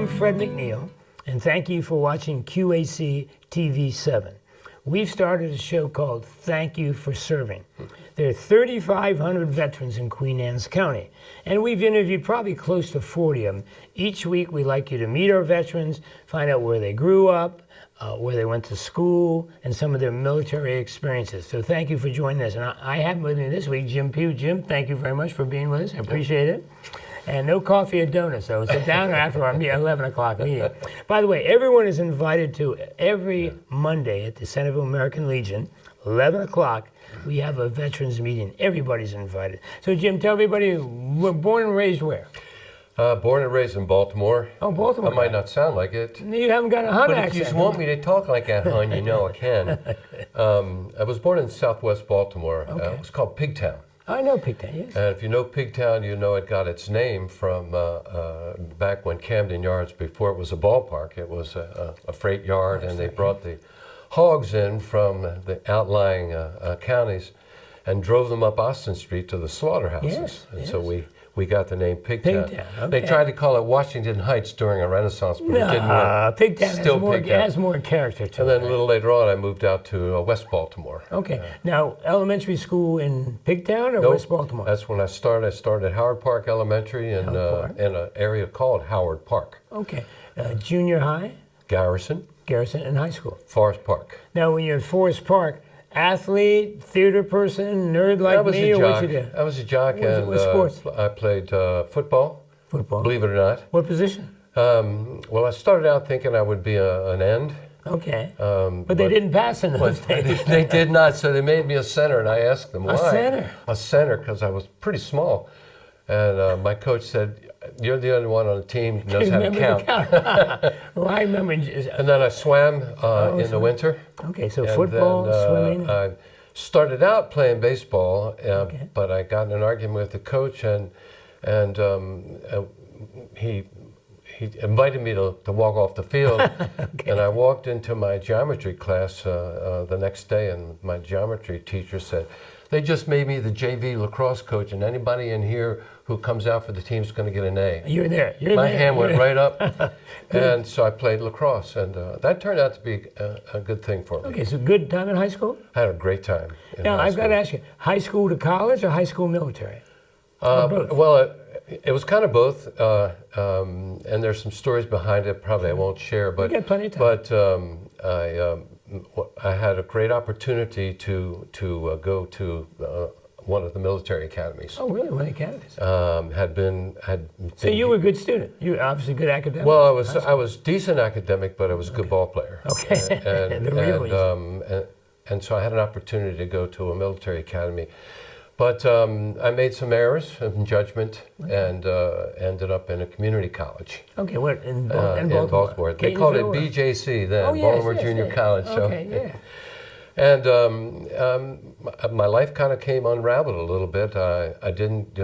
I'm Fred McNeil, and thank you for watching QAC TV 7. We've started a show called Thank You for Serving. There are 3,500 veterans in Queen Anne's County, and we've interviewed probably close to 40 of them. Each week, we'd like you to meet our veterans, find out where they grew up, where they went to school, and some of their military experiences. So thank you for joining us. And I have with me this week Jim Pugh. Jim, thank you very much for being with us. I appreciate it. And no coffee or donuts, so sit down after our 11 o'clock meeting. By the way, everyone is invited to every Monday at the Centerville American Legion, 11 o'clock. We have a veterans meeting. Everybody's invited. So Jim, tell everybody, we're born and raised where? Born and raised in Baltimore. Oh, Baltimore. I might not sound like it. You haven't got a Hun accent. But if you just want me to talk like that, Hun, you know I can. I was born in southwest Baltimore. Okay. It's called Pigtown. I know Pigtown, yes. And if you know Pigtown, you know it got its name from back when Camden Yards, before it was a ballpark, it was a freight yard, and they brought the hogs in from the outlying counties and drove them up Austin Street to the slaughterhouses. Yes, and yes. so we got the name Pigtown. Pigtown, okay. They tried to call it Washington Heights during a Renaissance, but it didn't work. Pigtown has more character to it. And then a little later on, I moved out to West Baltimore. Okay. Now, elementary school in Pigtown or Nope. West Baltimore? That's when I started. I started at Howard Park Elementary in an area called Howard Park. Okay. Junior high? Garrison. Garrison, and high school. Forest Park. Now, when you're at Forest Park, athlete, theater person, nerd like me, or what you do? I was a jock. What sports? I played football. Football. Believe it or not. What position? Well, I started out thinking I would be an end. Okay. But they didn't pass in those days. They did not, so they made me a center, and I asked them why. A center? A center, because I was pretty small. And my coach said, "You're the only one on the team who knows how to count." Well, I remember. And then I swam in the winter. Okay, so football, swimming. I started out playing baseball, but I got in an argument with the coach, and he invited me to walk off the field. Okay. And I walked into my geometry class the next day, and my geometry teacher said, "They just made me the JV lacrosse coach, and anybody in here who comes out for the team is going to get an A." You're there. My hand went right up, and so I played lacrosse, and that turned out to be a good thing for me. Okay, so good time in high school? I had a great time in Now, high I've school. got to ask you, high school to college or high school military? Or both? Well, it was kind of both, and there's some stories behind it. Probably I won't share, but you got plenty of time. But I had a great opportunity to go to one of the military academies. Oh, really? One of the academies? Had been. So you were a good student. You were obviously good academic. Well, I was decent academic, but I was a good ball player. Okay. And so I had an opportunity to go to a military academy. But I made some errors in judgment and ended up in a community college. Okay, what, in Baltimore. They called it BJC then, Baltimore Junior College. Okay, yeah. And my life kind of came unraveled a little bit. I didn't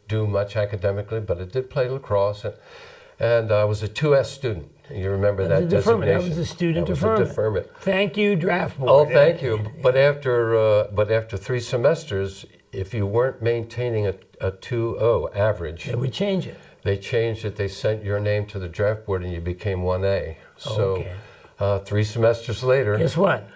do much academically, but I did play lacrosse, and I was a 2S student. You remember that designation? That was a student deferment. Thank you, draft board. Oh, thank you. But after 3 semesters, if you weren't maintaining a 2.0 average, they would change it. They changed it. They sent your name to the draft board, and you became 1A. So 3 semesters later, guess what?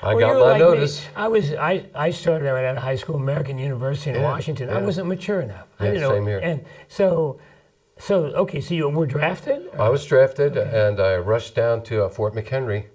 I got my notice. I started out at a high school, American University in Washington. I wasn't mature enough. I didn't know. Same here. And so you were drafted? I was drafted, and I rushed down to Fort McHenry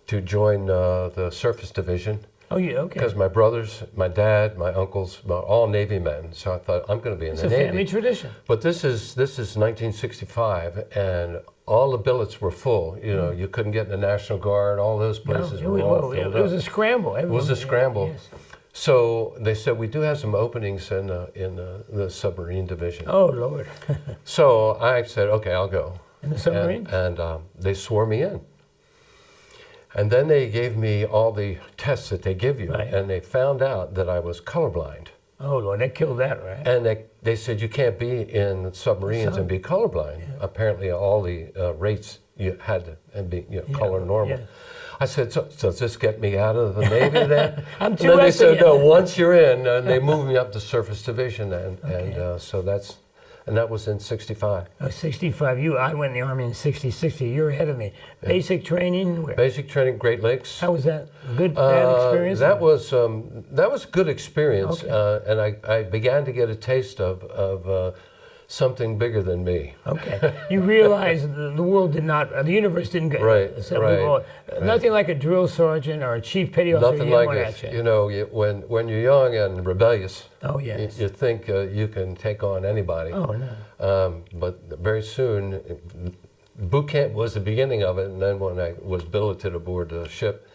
to join the surface division. Oh, yeah, okay. Because my brothers, my dad, my uncles, all Navy men. So I thought, I'm going to be in the Navy. It's a family tradition. But this is 1965, and all the billets were full. You know, you couldn't get in the National Guard. All those places were all filled up. It was a scramble. It was a scramble. Yes. So they said, we do have some openings in the submarine division. Oh, Lord. So I said, okay, I'll go. In the submarine? And they swore me in. And then they gave me all the tests that they give you, and they found out that I was colorblind. Oh, Lord, they killed that, right? And they said, you can't be in submarines and be colorblind. Yeah. Apparently, all the rates you had to be color normal. Yeah. I said, so does this get me out of the Navy then? I'm too And then they said, no, once you're in, and they moved me up to surface division, and so and that was in '65. Oh, 65. I went in the Army in 60. You're ahead of me. Basic training? Where? Basic training, Great Lakes. How was that? Good, bad experience? That was a good experience, Okay. and I began to get a taste of something bigger than me. Okay. You realize the world did not, the universe didn't get Right, right. Nothing like a drill sergeant or a chief petty officer. Nothing like it. You know, when you're young and rebellious, Oh, yes. you think you can take on anybody. Oh, no. But very soon, boot camp was the beginning of it, and then when I was billeted aboard the ship,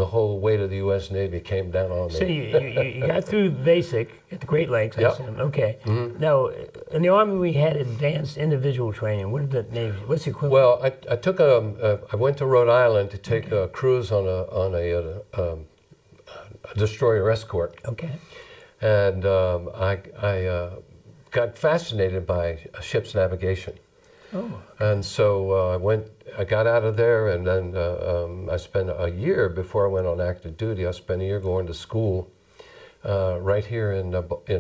the whole weight of the U.S. Navy came down on me. So you got through basic at the Great Lakes, I Yep. assume. Okay. Now, in the Army, we had advanced individual training. What did the Navy? What's the equivalent? Well, I took I went to Rhode Island to take a cruise on a destroyer escort, Okay. and I got fascinated by ship's navigation. Oh. And so I got out of there, and then I spent a year before I went on active duty. I spent a year going to school right here in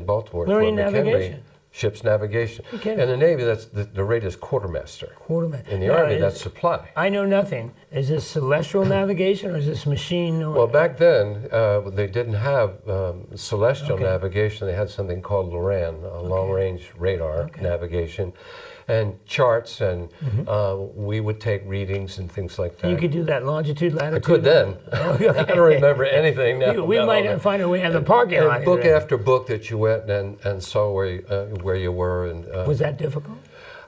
Baltimore. Learning Fort McHenry, navigation. Ship's navigation. Okay. In the Navy, that's the rate is quartermaster. Quartermaster. In the Now, Army, that's supply. I know nothing. Is this celestial navigation or is this machine? Or, Well, back then, they didn't have celestial Okay. navigation. They had something called LORAN, long-range radar navigation, and charts, and we would take readings and things like that. you could do that longitude, latitude? I could then. I don't remember anything now. We might find a way in the parking lot. And book after book that you went and saw where you were. And Was that difficult?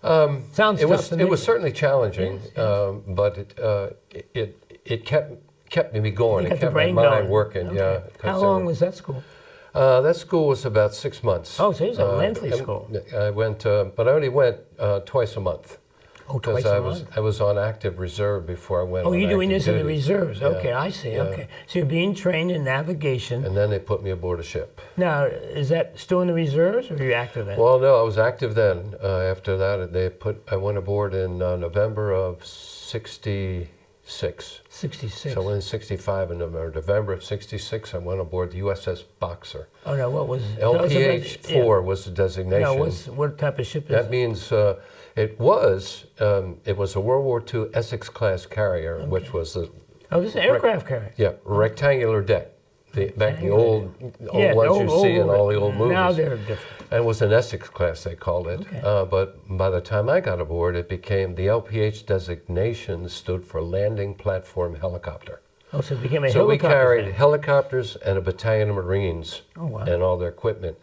Sounds it tough was to me. it was certainly challenging, but it kept me going. You It got the kept my brain mind going. working. Okay. Yeah. 'cause How there long were- was that school? That school was about 6 months. Oh, so it was a lengthy school. I went, but I only went twice a month. Oh, twice Because a month. I was on active reserve before I went Oh, on you're doing active this in the duty. reserves. Yeah, Okay, I see. yeah. Okay. So you're being trained in navigation. And then they put me aboard a ship. Now, is that still in the reserves or are you active then? Well, no, I was active then. After that, I went aboard in November of '66. 66. So in '65, in November of '66, I went aboard the USS BOXER. Oh, no, what was tell us about- LPH-4 was the designation. No, what type of ship is That it? means it was a World War II Essex class carrier, which was the Oh, this is an aircraft carrier. rectangular deck. Back the old Yeah, ones you see in old- all the old movies. Now they're different. And it was an Essex class, they called it. Okay. But by the time I got aboard, it became the LPH designation stood for Landing Platform Helicopter. Oh, so it became a So we helicopter carried thing. helicopters and a battalion of Marines Oh, wow. and all their equipment.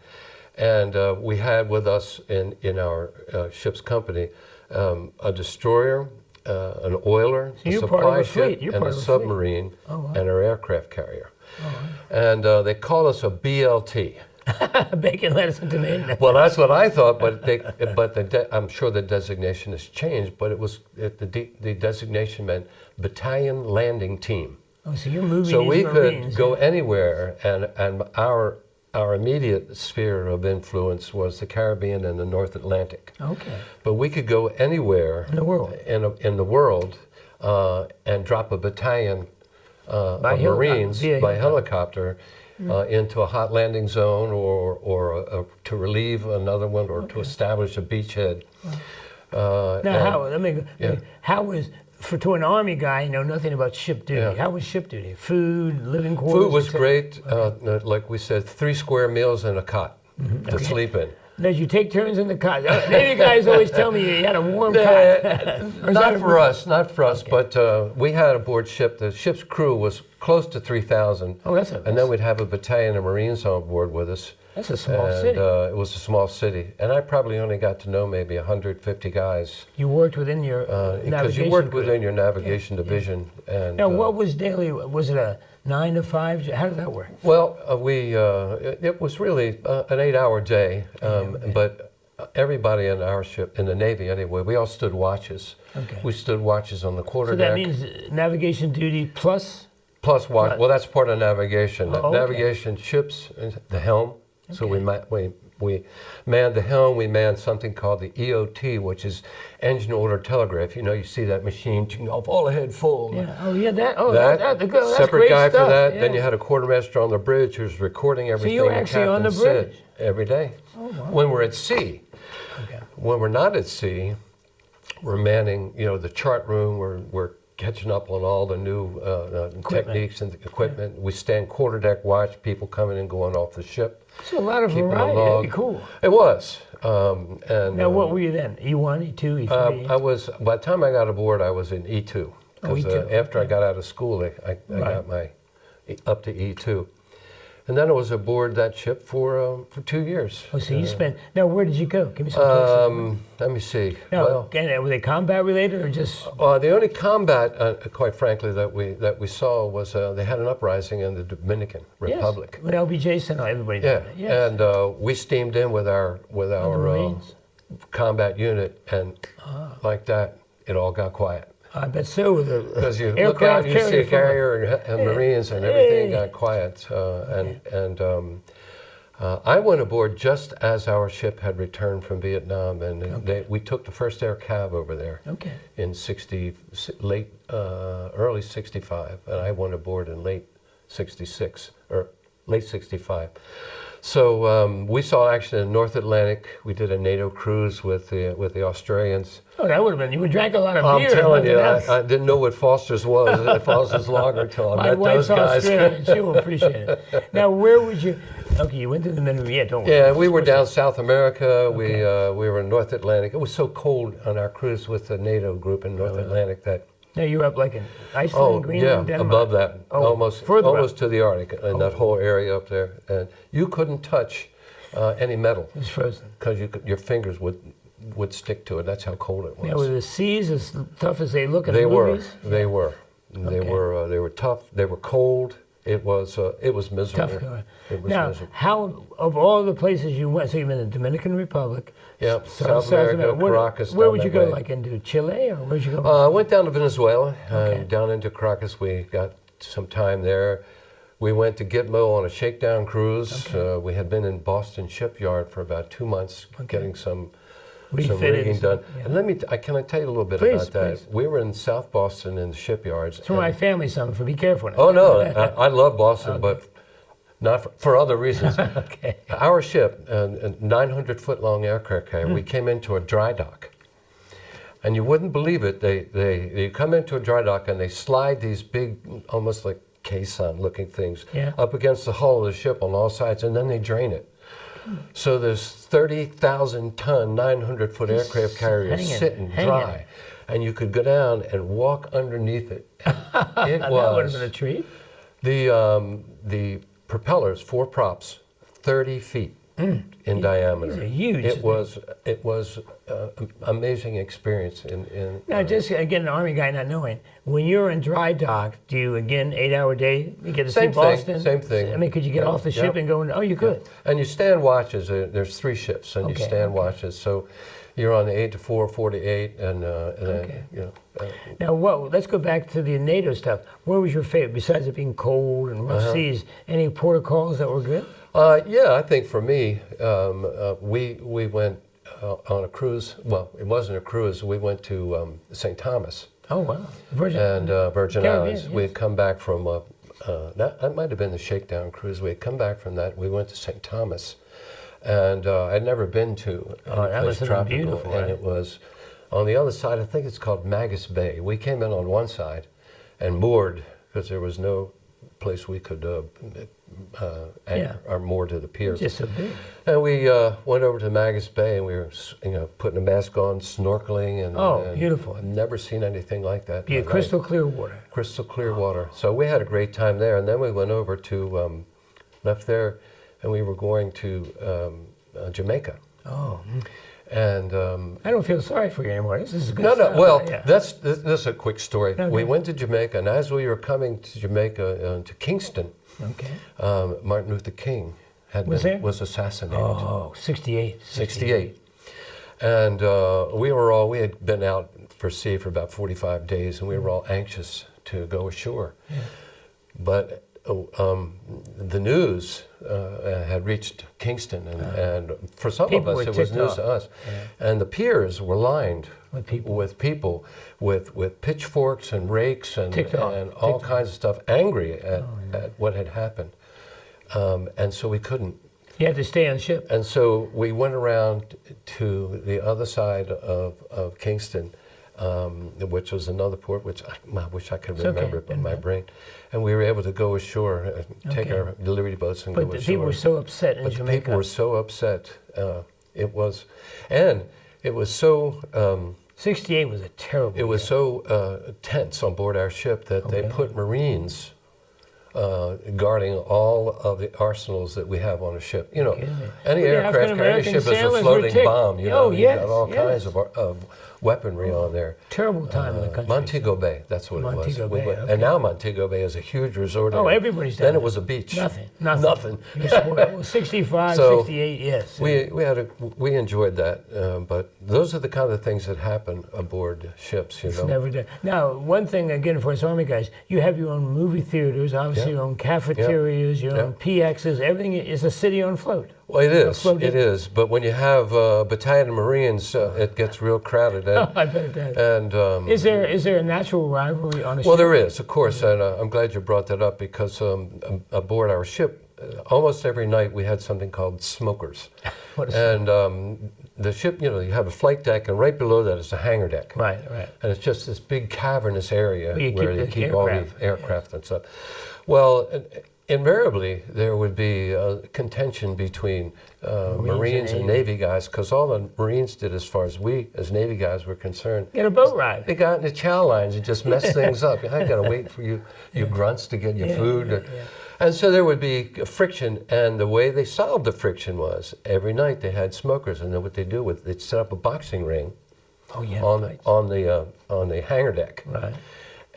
And we had with us in our ship's company a destroyer, an oiler, So a you're part of supply a fleet. ship, You're and part a of a fleet. submarine, Oh, wow. and our aircraft carrier. Oh, And they call us a BLT. Bacon, lettuce, and tomato. Well, that's what I thought, but I'm sure the designation has changed. But the designation meant Battalion Landing Team. Oh, so you're moving So these we Marines. could go anywhere, and our immediate sphere of influence was the Caribbean and the North Atlantic. Okay. But we could go anywhere In the world. in the world and drop a battalion of Marines via by helicopter into a hot landing zone, or to relieve another one, or to establish a beachhead. How was to an Army guy, you know nothing about ship duty? Yeah. How was ship duty? Food, living quarters. Food was etc.? great. Like we said, 3 square meals and a cot to sleep in. Did you take turns in the cot? Navy guys always tell me you had a warm cot. Or is Not that for us, not for us, but we had aboard ship, the ship's crew was close to 3,000. Oh, And then we'd have a battalion of Marines on board with us. That's a small And city. it was a small city. And I probably only got to know maybe 150 guys. You worked within your Because navigation you worked crew. within your navigation division. And, Now, what was daily? Was it a 9 to 5? How did that work? Well, it was really an 8-hour day, but everybody in our ship, in the Navy anyway, we all stood watches. Okay. We stood watches on the So quarterdeck. that means navigation duty plus. Plus watch. Well, that's part of navigation. Oh, okay. Navigation ships, the helm. So we manned the helm. We manned something called the EOT, which is engine order telegraph. You know, you see that machine off all ahead full. Yeah. Oh, yeah. That. Oh, That that's separate great guy stuff. for that. Yeah. Then you had a quartermaster on the bridge who's recording everything. you were the actually on the captain said bridge? every day Oh, wow. when we're at sea. when we're not at sea, we're manning, the chart room. We're catching up on all the new techniques and equipment. We stand quarterdeck watch, people coming and going off the ship. So a lot of keeping a variety. log. That'd be cool. It was. And Now, what were you then? E1, E2, E3? I was. By the time I got aboard, I was in E2. E2. After I got out of school, I got my up to E2. And then I was aboard that ship for 2 years. Oh, so you spent. Now, where did you go? Give me some places. Let me see. Now, were they combat related or just? The only combat, quite frankly, that we saw was they had an uprising in the Dominican Republic. Yes. When LBJ sent out everybody. Yeah, down there. Yes. and we steamed in with our combat unit, and like that, it all got quiet. I bet so. Because you look out, you see a carrier and Marines, and everything got quiet. I went aboard just as our ship had returned from Vietnam, and we took the first air cav over there in early '65, and I went aboard in late '66 or late '65. So we saw action in North Atlantic. We did a NATO cruise with the Australians. Oh, that would have been. You would drank a lot of beer. I'm telling you, I didn't know what Foster's was. Foster's Lager until I met those guys. My wife's Australian. She will appreciate it. Now, where would you? Okay, you went to the Dominican. Yeah, don't worry. Yeah, we were down South America. We were in North Atlantic. It was so cold on our cruise with the NATO group in North Atlantic that. Now you were up like in Iceland, Greenland, Denmark? Above that, almost up. to the Arctic, in that whole area up there, and you couldn't touch any metal. It was frozen Because your fingers would stick to it. That's how cold it was. Now, were the seas as tough as they look in the movies? They were. They were tough. They were cold. It was miserable. Tough. It was now, miserable. how of all the places you went? So you've been in the Dominican Republic. Yep, South America, Caracas. Where would you go? Like into Chile, or where'd you go? I went down to Venezuela, down into Caracas. We got some time there. We went to Gitmo on a shakedown cruise. We had been in Boston Shipyard for about 2 months, getting some rigging done. Yeah. And can I tell you a little bit about that? Please. We were in South Boston in the shipyards. It's where my family's from, so be careful now. Oh no, I love Boston, but not for other reasons. Our ship, a 900-foot long aircraft carrier, we came into a dry dock. And you wouldn't believe it, they come into a dry dock and they slide these big, almost like caisson-looking things up against the hull of the ship on all sides, and then they drain it. So there's 30,000-ton, 900-foot aircraft carrier sitting dry, and you could go down and walk underneath it. It that would have been a treat. The propellers, 4 props, 30 feet in diameter. These are huge. It was an amazing experience. Now, just again, an Army guy not knowing, when you're in dry dock, do you again 8-hour day? You get to see Boston. Same thing. I mean, could you get off the ship and go? Oh, you could. Yeah. And you stand watches. There's 3 shifts, and you stand watches. So you're on the 8 to 4, 4 to 8, and Now, let's go back to the NATO stuff. Where was your favorite, besides it being cold and rough seas? Any protocols that were good? I think for me, we went on a cruise. Well, it wasn't a cruise. We went to St. Thomas. Oh, wow. Virgin Islands. Yes. We had come back from that might have been the shakedown cruise. We had come back from that. We went to St. Thomas, and I'd never been to any place tropical. Beautiful, and right? it was on the other side. I think it's called Magus Bay. We came in on one side and moored because there was no place we could anchor or moor to the pier. Just so big. And we went over to Magus Bay, and we were, putting a mask on, snorkeling, and beautiful. I've never seen anything like that. Yeah, crystal clear water. Crystal clear water. So we had a great time there, and then we went over to, left there, and we were going to Jamaica. Oh. And I don't feel sorry for you anymore. This is good no, stuff. well, this is a quick story. Okay. We went to Jamaica, and as we were coming to Jamaica, to Kingston, Martin Luther King was assassinated. Oh, 68. 68. And we had been out for sea for about 45 days, and we were all anxious to go ashore. Yeah. But the news had reached Kingston, and for some of us, it was news to us. Yeah. And the piers were lined with people with pitchforks and rakes and all kinds of stuff, angry at what had happened. And so we couldn't You had to stay on ship. And so we went around to the other side of Kingston, which was another port, which I wish I could remember, but my brain. And we were able to go ashore, take our delivery boats and But go the ashore. people were so upset in But the Jamaica. people were so upset. It was so. 68 was a terrible It was year. so tense on board our ship that they put Marines guarding all of the arsenals that we have on a ship. You know, any Well, the aircraft carrier African-American ship is a sailors were floating ticked. bomb. You know, Oh, you yes, got all yes. kinds of weaponry on there. Terrible time in the country. Montego Bay, that's what Montego it was. Bay, okay. And now Montego Bay is a huge resort Oh, area. everybody's down Then there. it was a beach. Nothing. You're spoiled. Well, 65, So, 68, yes. We enjoyed that, but those are the kind of things that happen aboard ships, you know. Never done. Now, one thing again for us Army guys, you have your own movie theaters, obviously your own cafeterias, your own PXs. Everything is a city on float. Well, it is. float It is. But when you have a battalion of Marines, it gets real crowded. And, I bet it does. and Is there a natural rivalry on a ship? well, there is, of course, and I'm glad you brought that up because aboard our ship, almost every night we had something called smokers. What is And the ship, you know, you have a flight deck, and right below that is a hangar deck. Right. And it's just this big cavernous area Where you keep where you the keep all aircraft. the aircraft and stuff. Well, invariably, there would be a contention between Marines and Navy guys, because all the Marines did, as far as we, as Navy guys, were concerned, Get a boat ride. they got in the chow lines and just messed things up. I got to wait for you grunts to get your food. And so there would be friction, and the way they solved the friction was every night they had smokers, and then what they do was they'd set up a boxing ring on the hangar deck. Right.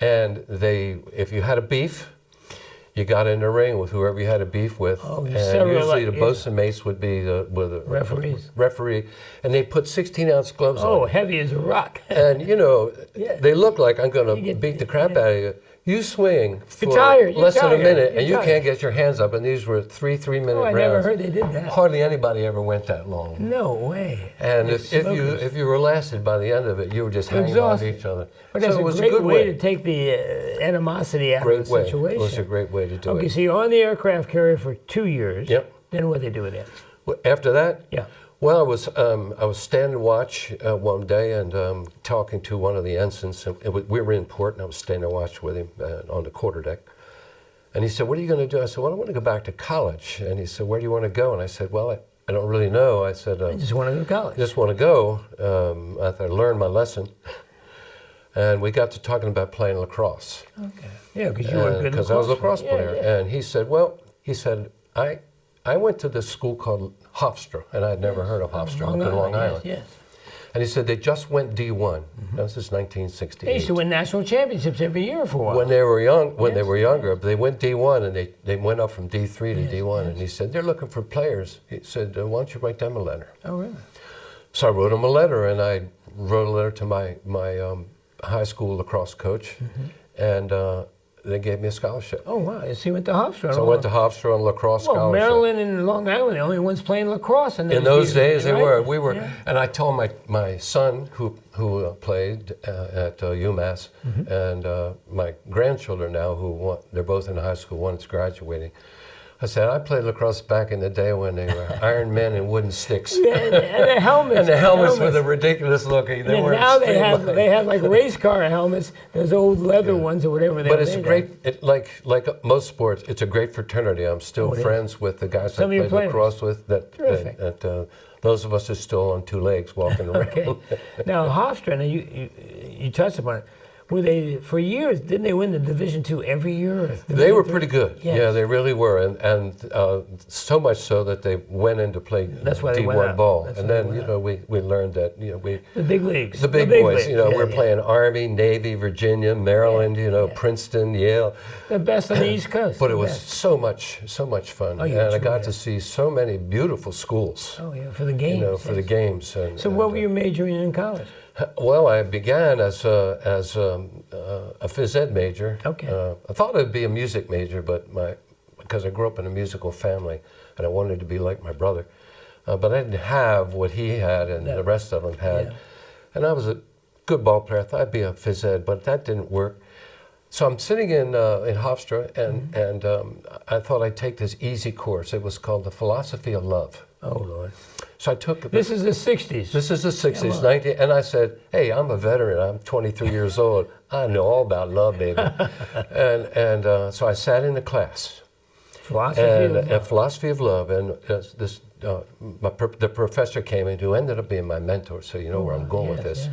And if you had a beef, you got in the ring with whoever you had a beef with, and usually the bosun mates would be the referee, and they put 16-ounce gloves on. Oh, heavy as a rock. And you know, they look like I'm going to beat the crap out of you. You swing for less than a minute, and you can't get your hands up. And these were three-minute rounds. I never heard they did that. Hardly anybody ever went that long. No way. And if you were lasted by the end of it, you were just hanging on to each other. But that's so it was a great good way to take the animosity out of the situation. It was a great way to do it. Okay, so you're on the aircraft carrier for 2 years. Yep. Then what did they do with it? Well, after that? Yeah. Well, I was standing watch one day and talking to one of the ensigns. And we were in port, and I was standing watch with him on the quarterdeck. And he said, "What are you going to do?" I said, "Well, I want to go back to college." And he said, "Where do you want to go?" And I said, "Well, I don't really know." I said, I just want to go to college. I just want to go. I thought I learned my lesson. And we got to talking about playing lacrosse. Okay. Yeah, because you were a good Because I was a lacrosse player. Yeah. And he said, I went to this school called Hofstra, and I had never heard of Hofstra up in Long Island. Yes. And he said they just went D1. This is 1968. They used to win national championships every year for a while. When they were young, they were younger, they went D1, and they went up from D3 to D1. And he said they're looking for players. He said, "Why don't you write them a letter?" Oh, really? So I wrote him a letter, and I wrote a letter to my high school lacrosse coach, and they gave me a scholarship. Oh, wow. So you went to Hofstra. So I went to Hofstra on lacrosse scholarship. Maryland and Long Island, the only ones playing lacrosse. In those days, they right? were. We were, and I told my son who played at UMass, and my grandchildren now they're both in high school. One's graduating. I said, I played lacrosse back in the day when they were Iron Men and wooden sticks. Yeah, and the helmets. And the helmets were the ridiculous looking. And now they have like race car helmets, those old leather ones or whatever they are. But it's great, like most sports, it's a great fraternity. I'm still friends with the guys I played lacrosse with. Those of us are still on two legs walking around. Okay. Now, Hofstra, you touched upon it. Were they, for years, didn't they win the Division II every year? They were pretty good. Yes. Yeah, they really were. And so much so that they went in to play D1 ball. And then, we learned that, the big leagues. The big boys, we're playing Army, Navy, Virginia, Maryland, Princeton, Yale. The best on the East Coast. But it was so much fun. And I got to see so many beautiful schools. Oh, yeah, for the games. For the games. So what were you majoring in college? Well, I began as a phys ed major. Okay. I thought I'd be a music major, but because I grew up in a musical family, and I wanted to be like my brother, but I didn't have what he had and the rest of them had. Yeah. And I was a good ball player. I thought I'd be a phys ed, but that didn't work. So I'm sitting in Hofstra, and I thought I'd take this easy course. It was called the Philosophy of Love. Oh, Lord. So I took This is the 60s. This is the 60s, 19, and I said, hey, I'm a veteran. I'm 23 years old. I know all about love, baby. So I sat in the class. Philosophy of Love. And the professor came in, who ended up being my mentor, so you know where I'm going with this.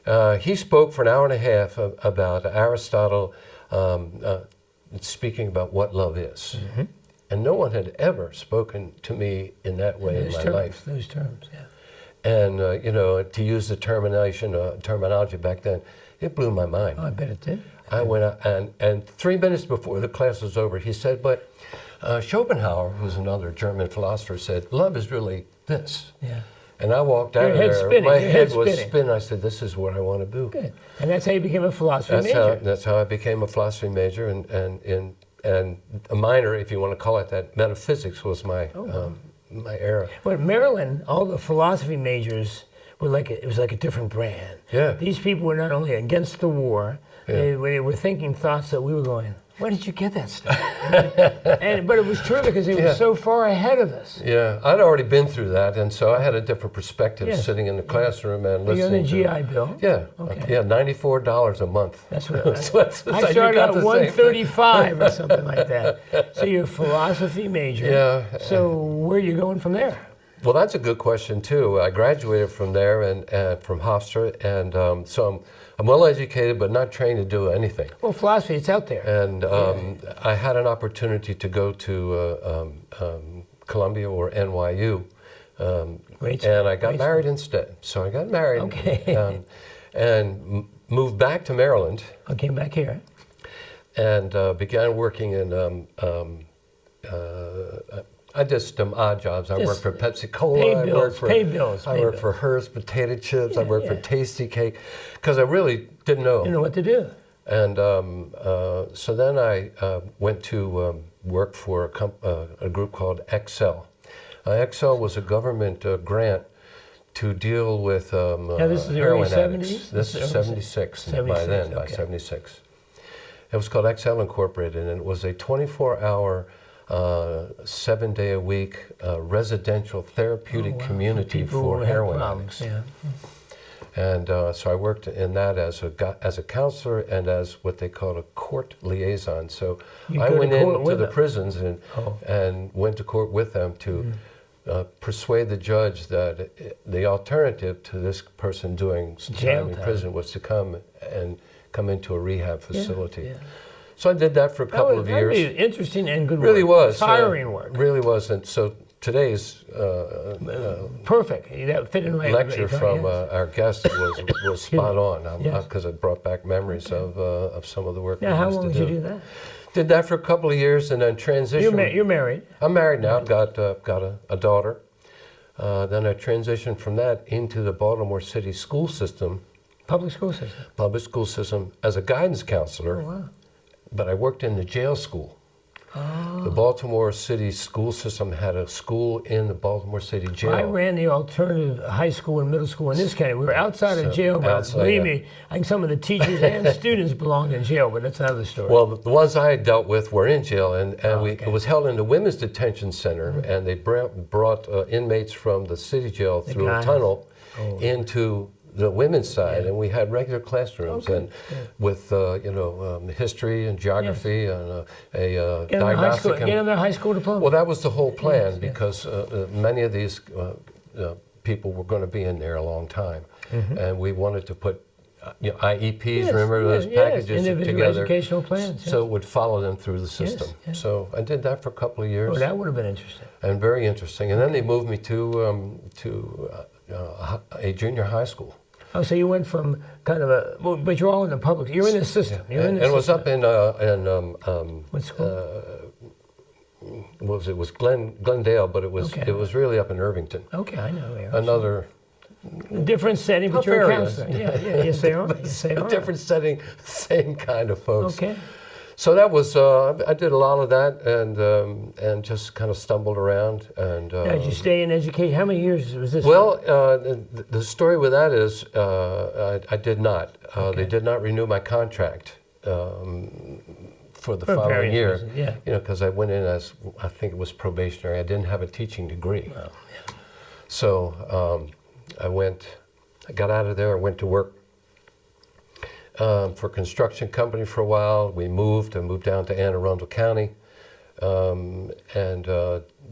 Yes. He spoke for an hour and a half about Aristotle speaking about what love is. Mm-hmm. And no one had ever spoken to me in that way in my life. Those terms, yeah. And, you know, to use the terminology back then, it blew my mind. Oh, I bet it did. I went out, and 3 minutes before the class was over, he said, but Schopenhauer, who's another German philosopher, said, love is really this. Yeah. And I walked out of there, my head was spinning. I said, this is what I want to do. Good. And that's how you became a philosophy major. That's how I became a philosophy major, and a minor, if you want to call it that. Metaphysics was my my era. Well, at Maryland, all the philosophy majors were it was like a different brand. Yeah. These people were not only against the war, they were thinking thoughts that we were going, where did you get that stuff? But it was terrific because they were so far ahead of us. Yeah, I'd already been through that, and so I had a different perspective sitting in the classroom and listening. You're on the GI Bill? Yeah, okay. Yeah, $94 a month. That's what I started out $135 or something like that. So you're a philosophy major. Yeah. So where are you going from there? Well, that's a good question too. I graduated from there and from Hofstra, and so I'm well educated, but not trained to do anything. Well, philosophy, it's out there. And I had an opportunity to go to Columbia or NYU, and I got married instead. So I got married and moved back to Maryland. I came back here. And began working in, I did some odd jobs. I worked for Pepsi Cola. Pay bills. I worked for Her's Potato Chips. I worked for Tasty Cake, because I really didn't know. Didn't know what to do. And so then I went to work for a group called Excel. Excel was a government grant to deal with this is the heroin early addicts. 70s? This is 76 by then, by 76. It was called Excel Incorporated, and it was a 24-hour 7-day-a-week residential therapeutic community for heroin addicts. Yeah. And so I worked in that as a counselor and as what they call a court liaison. So I went into the prisons and went to court with them to persuade the judge that the alternative to this person doing some time in prison was to come into a rehab facility. Yeah. So I did that for a couple of years. Really interesting and good work. Really was. Tiring work. Really was. And so today's perfect. That fit in right. Lecture from our guest was spot on, because it brought back memories of some of the work. Now, how long did you do that? Did that for a couple of years, and then transitioned. You're married. I'm married now. I've got a daughter. Then I transitioned from that into the Baltimore City school system. Public school system. Public school system as a guidance counselor. Oh, wow. But I worked in the jail school. Oh. The Baltimore City school system had a school in the Baltimore City jail. I ran the alternative high school and middle school in this county. We were outside of jail, but believe me, I think some of the teachers and students belonged in jail, but that's another story. Well, the ones I dealt with were in jail, and it was held in the Women's Detention Center, and they brought inmates from the city jail through a tunnel into the women's side, and we had regular classrooms with history and geography and a diagnostic. Get them their high school diploma. Well, that was the whole plan, because many of these people were going to be in there a long time, and we wanted to put IEPs, remember those packages together, educational plans, so it would follow them through the system. So I did that for a couple of years. Oh, that would have been interesting. And very interesting. And then they moved me to a junior high school. Oh, so you went from kind of but you're all in the public. You're in the system. Yeah. It was up in what school? It was Glendale, but it was really up in Irvington. Okay, I know. Another different setting, but you're a counselor. Yes, they are. Yes, they are. Different setting, same kind of folks. Okay. So that was I did a lot of that, and just kind of stumbled around. And did you stay in education? How many years was this? Well, the story with that is I did not. They did not renew my contract for the For following various year. reasons, yeah. You know, because I went in as, I think it was probationary. I didn't have a teaching degree. Oh, yeah. So I got out of there, I went to work for a construction company for a while. I moved down to Anne Arundel County, and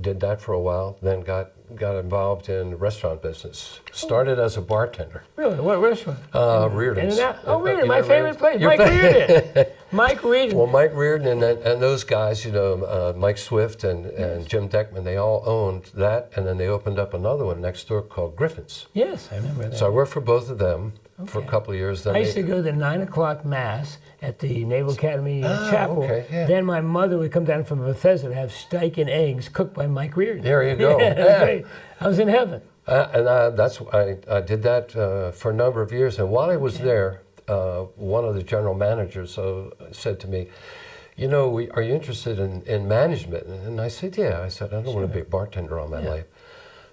did that for a while. Then got involved in the restaurant business. Started as a bartender. Really? What restaurant? Reardon's. Oh, Reardon, You my know favorite place. Your Mike Reardon. Mike Reardon. Well, Mike Reardon and those guys, you know, Mike Swift and Jim Deckman, they all owned that, and then they opened up another one next door called Griffin's. Yes, I remember that. So I worked for both of them for a Okay. couple of years. Then I used to go to the 9 o'clock mass at the Naval Academy Chapel. okay, yeah. Then my mother would come down from Bethesda to have steak and eggs cooked by Mike Reardon. There you go. Yeah, it was Yeah. great. I was in heaven. I did that for a number of years, and while I was there, one of the general managers said to me, you know, are you interested in management? And I said, yeah. I said, I don't want to be a bartender all my life.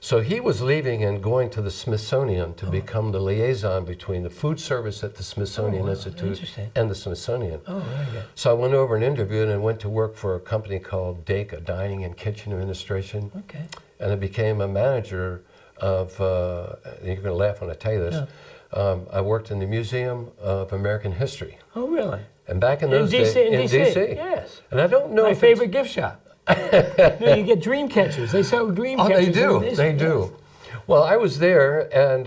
So he was leaving and going to the Smithsonian to become the liaison between the food service at the Smithsonian Institute Interesting. and the Smithsonian. Oh, very good. So I went over and interviewed and went to work for a company called DAKA, Dining and Kitchen Administration. Okay. And I became a manager of, you're going to laugh when I tell you this, I worked in the Museum of American History. Oh, really? And back in those days, in in DC. DC. Yes. And I don't know My if it's- favorite gift shop. No, you get dream catchers. They sell dream Oh, catchers. they do. in this- They do. Well, I was there and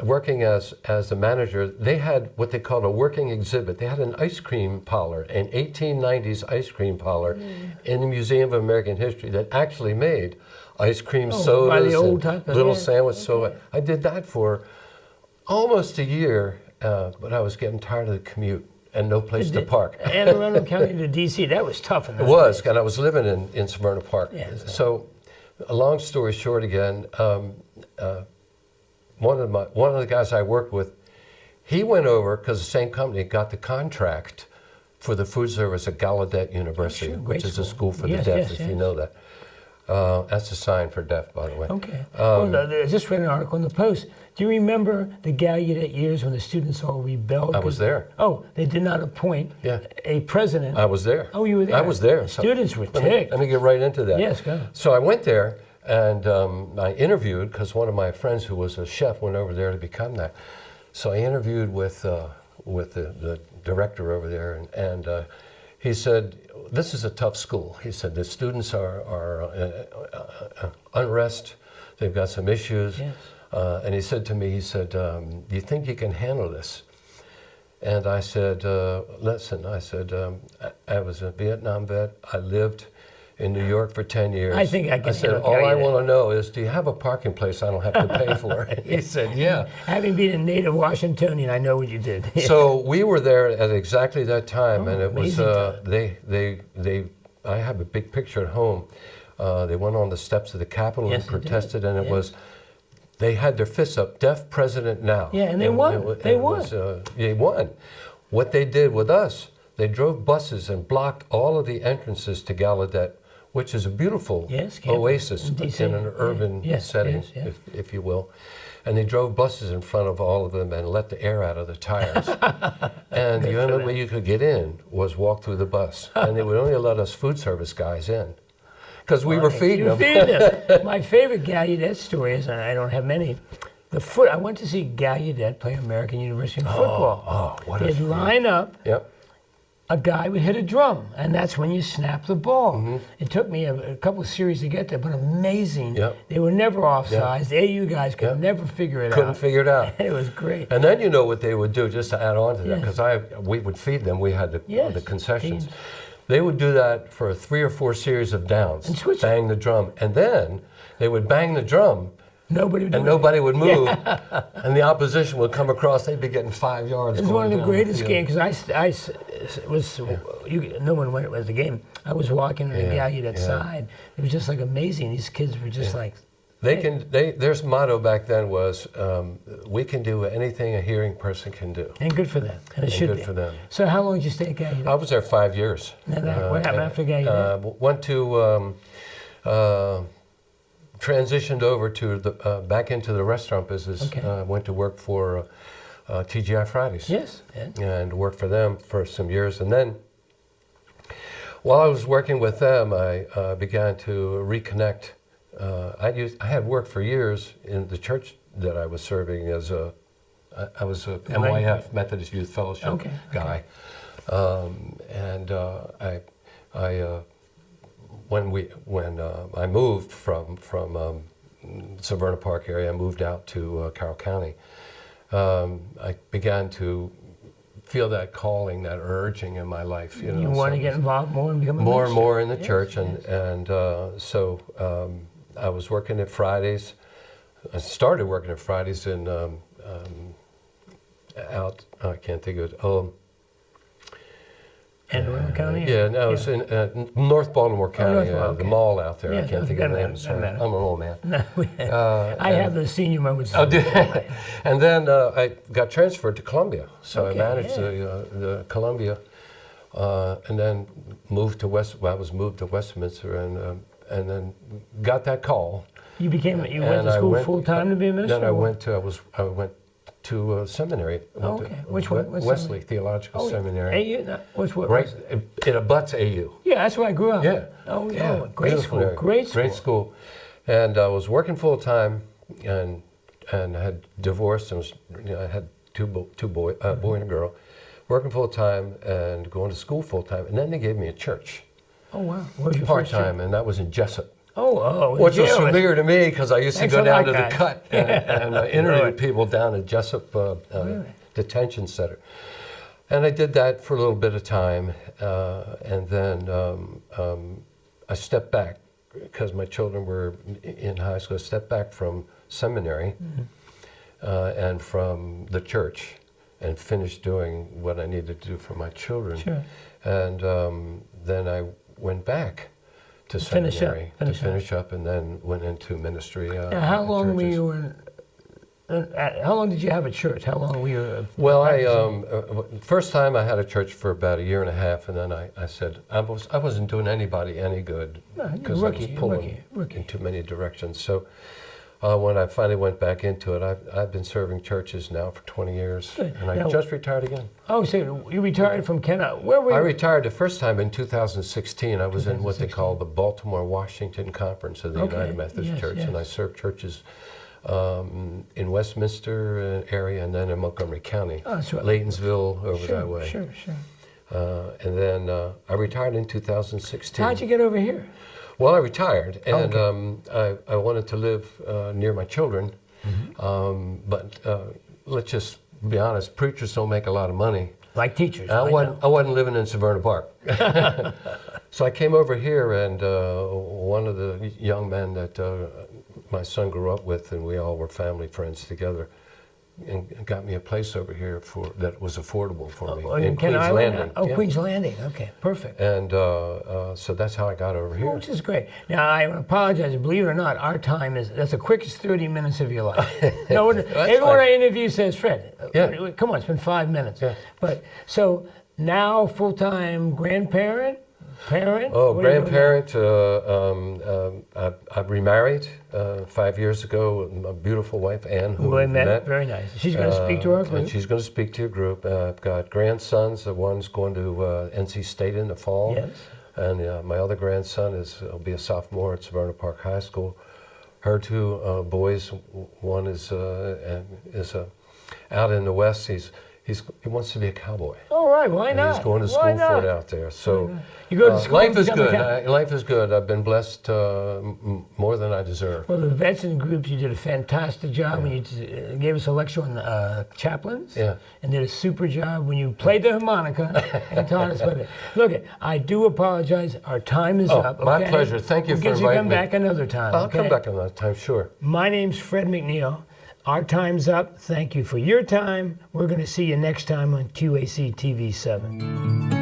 working as a manager. They had what they called a working exhibit. They had an ice cream parlor, an 1890s ice cream parlor in the Museum of American History that actually made ice cream by sodas the old and type of- little yeah, sandwich. So I did that for almost a year, but I was getting tired of the commute and no place to park. Anne Arundel County to D.C. That was tough in It those was, days. and I was living in Smyrna Park. Yeah, So, a long story short again, one of the guys I worked with, he went over, because the same company got the contract for the food service at Gallaudet University, sure, great which is a school. school for Yes, the deaf, yes, if you yes. know that. That's a sign for deaf, by the way. Okay. I just read an article in the Post. Do you remember the Gallaudet years when the students all rebelled? I was there. Oh, they did not appoint Yeah. a president. I was there. Oh, you were there? I was there. So Students were let me- ticked. Let me get right into that. Yes, go. So I went there and I interviewed, because one of my friends who was a chef went over there to become that. So I interviewed with the director over there, and he said, this is a tough school. He said, the students are unrest, they've got some issues. Yes. And he said to me, he said, do you think you can handle this? And I said, listen, I said, I was a Vietnam vet. I lived in New York for 10 years. I think I can said, handle all I Gallaudet." want to know is, do you have a parking place I don't have to pay for? He said, yeah. Having been a native Washingtonian, I know what you did. So we were there at exactly that time, and it was, amazing time. I have a big picture at home. They went on the steps of the Capitol Yes, and they did. protested, and it Yes. was, they had their fists up, deaf president now. Yeah, and they won. They won. They won. What they did with us, they drove buses and blocked all of the entrances to Gallaudet, which is a beautiful Yes, campus oasis in DC. in an urban Yes, setting, yes, yes. if you will. And they drove buses in front of all of them and let the air out of the tires. And the only way you could get in was walk through the bus. And they would only let us food service guys in, because we were feeding You them. feed them. My favorite Gallaudet story is, and I don't have many, I went to see Gallaudet play American University in football. Oh, what a They'd feat. line up, Yep. a guy would hit a drum, and that's when you snap the ball. Mm-hmm. It took me a couple of series to get there, but amazing. Yep. They were never offsides. The AU guys could Yep. never figure it Couldn't out. figure it out. It was great. And then you know what they would do, just to add on to that, Yes. because we would feed them. We had the Yes, concessions. teams. They would do that for 3 or 4 series of downs. And switch it. bang the drum, and then they would bang the drum, Nobody would do and it. nobody would move, and the opposition would come across. They'd be getting 5 yards. It was one of going the down greatest field. games, because no one went, it was the game. I was walking on the Yeah, Gallaudet yeah. side. It was just like amazing. These kids were just like, Their motto back then was, we can do anything a hearing person can do. and good for them. And it should good be. for them. So how long did you stay at Gallaudet? I was there 5 years. And what happened after Gallaudet? Went to, transitioned over to back into the restaurant business. Okay. Went to work for TGI Fridays. Yes. And worked for them for some years. And then while I was working with them, I began to reconnect. I had worked for years in the church that I was serving as I was a MYF, Methodist Youth Fellowship guy. When I moved from Severna Park area, I moved out to Carroll County. I began to feel that calling, that urging in my life. You want to get involved more and become a more minister. and more in the church, so I was working at Fridays. I started working at Fridays in I can't think of it. Anne County? Yeah, no, it's in North Baltimore County, the mall out there. Yeah, I can't think of the name. Sorry, I'm an old man. No, I have the senior moments. Oh, did And then I got transferred to Columbia, so I managed the Columbia, and then moved to I was moved to Westminster, and then got that call. You went to school full time to be a minister? Then I went to seminary. Which one? Wesley Theological Seminary. AU? Which one? Right, it abuts AU. Yeah, that's where I grew up. Yeah. Great school. Great school. Great school. And I was working full time, and had divorced, and I had two boys, a boy and a girl, working full time and going to school full time, and then they gave me a church. Oh wow! What was your part time, and that was in Jessup. Which was familiar to me because I used to go down to the cut and interview people down at Jessup Detention Center. And I did that for a little bit of time, and then I stepped back because my children were in high school. I stepped back from seminary and from the church and finished doing what I needed to do for my children. Sure. And then I went back to seminary to finish up, and then went into ministry. How long were you in? How long did you have a church? How long were you? Well, first time I had a church for about a year and a half, and then I said I wasn't doing anybody any good because I was pulling in too many directions. So when I finally went back into it, I've been serving churches now for 20 years, and I just retired again. Oh, so you retired from Kentucky? Where were you? I retired the first time in 2016. I was in what they call the Baltimore-Washington Conference of the United Methodist Church, and I served churches in Westminster area, and then in Montgomery County, Laytonsville, over that way. Sure. And then I retired in 2016. How'd you get over here? Well, I retired, and I wanted to live near my children, but let's just be honest, preachers don't make a lot of money. Like teachers. I wasn't living in Severna Park. So I came over here, and one of the young men that my son grew up with, and we all were family friends together, and got me a place over here that was affordable for me in Queens Landing. Queens Landing. Okay, perfect. And so that's how I got over here. Which is great. Now I apologize. Believe it or not, our time that's the quickest 30 minutes of your life. No, everyone I interview says, "Fred, come on, it's been 5 minutes." Yeah. But so now full-time grandparent. Parent? Oh, grandparent. I remarried 5 years ago. My beautiful wife, Ann, who I met. Very nice. She's going to speak to our group. And she's going to speak to your group. I've got grandsons. One's going to NC State in the fall. Yes. And my other grandson will be a sophomore at Severna Park High School. Her two boys. One is out in the West. He wants to be a cowboy. All right, why not? He's going to school for it out there. So you go to school. Life is good. Life is good. I've been blessed more than I deserve. Well, the veteran groups, you did a fantastic job when you gave us a lecture on chaplains. Yeah. And did a super job when you played the harmonica and taught us about it. Look, I do apologize. Our time is up. Okay? My pleasure. Thank you for inviting me. We'll get you come back another time. I'll come back another time, sure. My name's Fred McNeil. Our time's up. Thank you for your time. We're going to see you next time on QAC TV 7.